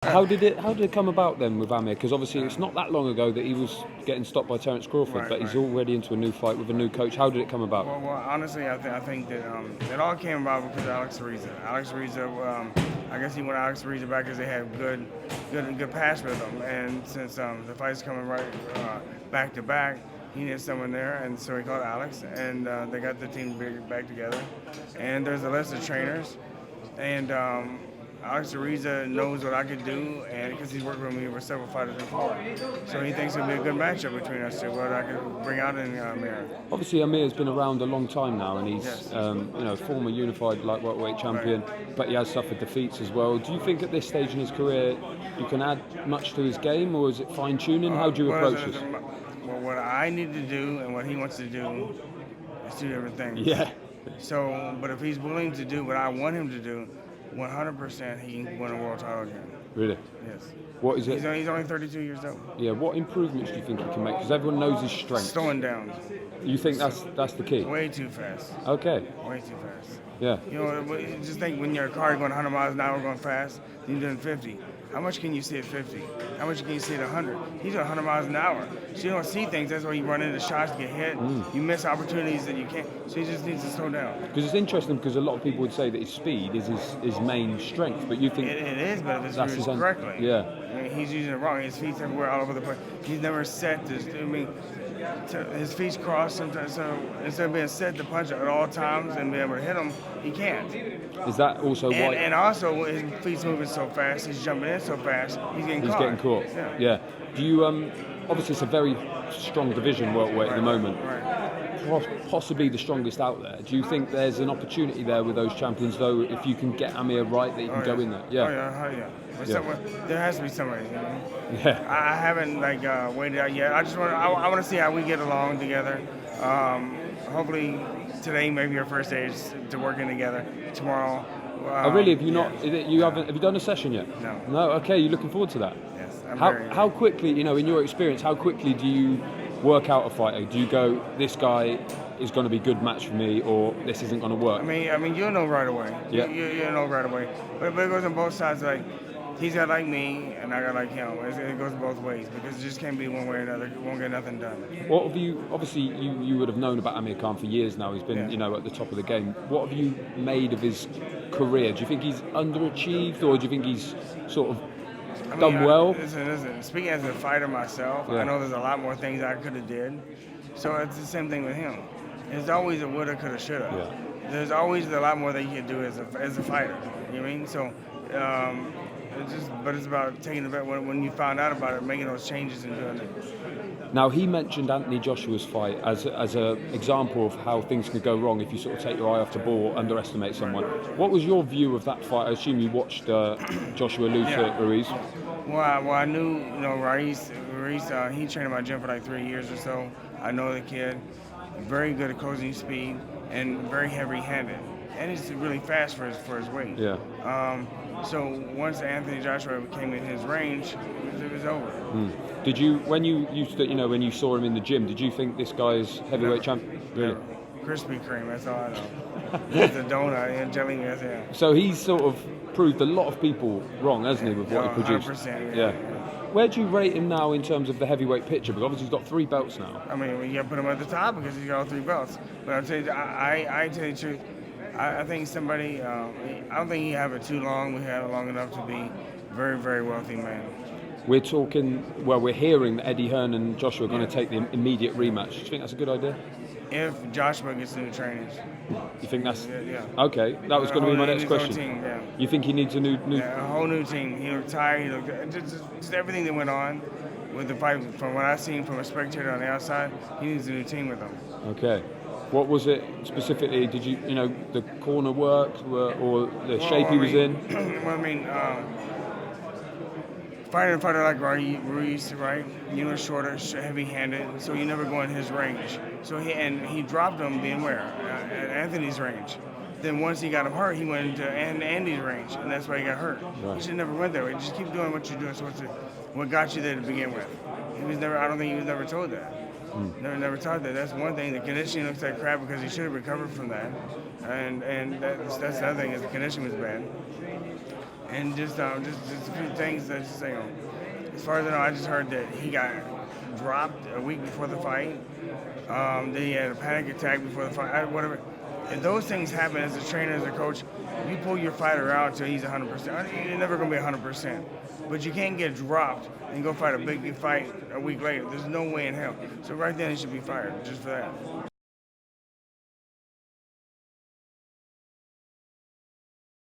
How did it come about then with Amir? Because obviously it's not that long ago that he was getting stopped by Terence Crawford, but he's already into a new fight with a new coach. How did it come about? Well, honestly, I think that it all came about because of Alex Ruiz. Alex Ruiz, I guess he wanted Alex Ruiz back because they had good pass with him, and since the fight's coming right back to back, he needed someone there, and so he called Alex, and they got the team back together. And there's a list of trainers, and Alex Ruiz knows what I could do, and because he's worked with me with several fighters before, so he thinks it'll be a good matchup between us two. What I could bring out in Amir. Obviously, Amir's been around a long time now, and he's former unified light welterweight champion, but he has suffered defeats as well. Do you think at this stage in his career you can add much to his game, or is it fine tuning? How do you approach this? Well, what I need to do and what he wants to do is two different things. Yeah. So, but if he's willing to do what I want him to do, 100% he can win a world title again. Really? Yes. What is it? He's only 32 years old. Yeah. What improvements do you think he can make? Because everyone knows his strengths. Slowing down. You think that's the key? Way too fast. Okay. Way too fast. Yeah. You know, just think when your car going 100 miles an hour going fast, you're doing 50. How much can you see at 50? How much can you see at 100? He's doing 100 miles an hour. So you don't see things. That's why you run into shots, get hit. You miss opportunities that you can't. So he just needs to slow down. Because it's interesting because a lot of people would say that his speed is his main strength, but you think... It is, but if it's used correctly. Yeah. I mean, he's using it wrong. His feet's everywhere, all over the place. He's never set this. I mean, his feet's crossed sometimes, so instead of being set to punch at all times and be able to hit him, he can't. Is that also why? And also, his feet's moving so fast, he's jumping in so fast, he's getting caught. He's getting caught. Yeah. Do you obviously it's a very strong division welterweight at the moment. Right. Possibly the strongest out there. Do you think there's an opportunity there with those champions, though, if you can get Amir right, that you can go in there? Yeah. Oh, yeah. There has to be somebody. You know? Yeah. I haven't waited out yet. I want to see how we get along together. Hopefully today may be our first day to working together. Tomorrow. Oh really? Have you not? Have you done a session yet? No. No. Okay. You're looking forward to that. Yes. How quickly? You know, in your experience, how quickly do you work out a fighter? Do you go, this guy is going to be a good match for me, or this isn't going to work? I mean, you'll know right away. Yeah. You'll know right away. But it goes on both sides. Like, he's got like me, and I got like him. It goes both ways because it just can't be one way or another. You won't get nothing done. What have you? Obviously, you would have known about Amir Khan for years now. He's been, at the top of the game. What have you made of his career? Do you think he's underachieved, or do you think he's sort of done well? Listen, speaking as a fighter myself, I know there's a lot more things I could have did. So it's the same thing with him. There's always a woulda, coulda, shoulda. Yeah. There's always a lot more that you can do as a fighter. You know what I mean? So it's about taking the bet when you found out about it, making those changes and doing it. Now, he mentioned Anthony Joshua's fight as an example of how things could go wrong if you sort of take your eye off the ball or underestimate someone. What was your view of that fight? I assume you watched Joshua lose to Ruiz. Well, I knew, Ruiz, he trained in my gym for like 3 years or so. I know the kid, very good at closing speed and very heavy-handed. And he's really fast for his weight. Yeah. So once Anthony Joshua came in his range, it was over. Did you, when you saw him in the gym, did you think this guy's heavyweight champion? Really? Never. Krispy Kreme, that's all I know. It's a donut and jelly, yeah. So he's sort of proved a lot of people wrong, hasn't he, with what he produced? 100%, yeah. Where do you rate him now in terms of the heavyweight picture? Because obviously he's got 3 belts now. I mean, you got to put him at the top because he's got all 3 belts. But I'll tell you, I tell you the truth, I think somebody, I don't think he have it too long. We had it long enough to be a very, very wealthy man. We're hearing that Eddie Hearn and Joshua are going to take the immediate rematch. Do you think that's a good idea? If Joshua gets new trainers. You think that's... Yeah. Okay, that was going to be my next question. Team, yeah. You think he needs a new... Yeah, a whole new team. He looked tired. He looked, just everything that went on with the fight. From what I've seen from a spectator on the outside, he needs a new team with him. Okay. What was it specifically? Did you, the corner work or the shape he was in? Well, I mean, fighting a fighter like Ruiz, right? Shorter, heavy-handed, so you never go in his range. So he dropped him being where? At Anthony's range. Then once he got him hurt, he went into Andy's range, and that's why he got hurt. Right. You should never went that way. Just keep doing what you're doing. So what got you there to begin with? I don't think he was never told that. Never taught that. That's one thing. The conditioning looks like crap because he should have recovered from that. And that's the other thing is the conditioning was bad. and just a few things that just as far as I know, I just heard that he got dropped a week before the fight. Then he had a panic attack before the fight. Whatever. If those things happen as a trainer, as a coach, you pull your fighter out till he's 100%. You're never gonna be 100%, but you can't get dropped and go fight a big fight a week later. There's no way in hell. So right then he should be fired just for that.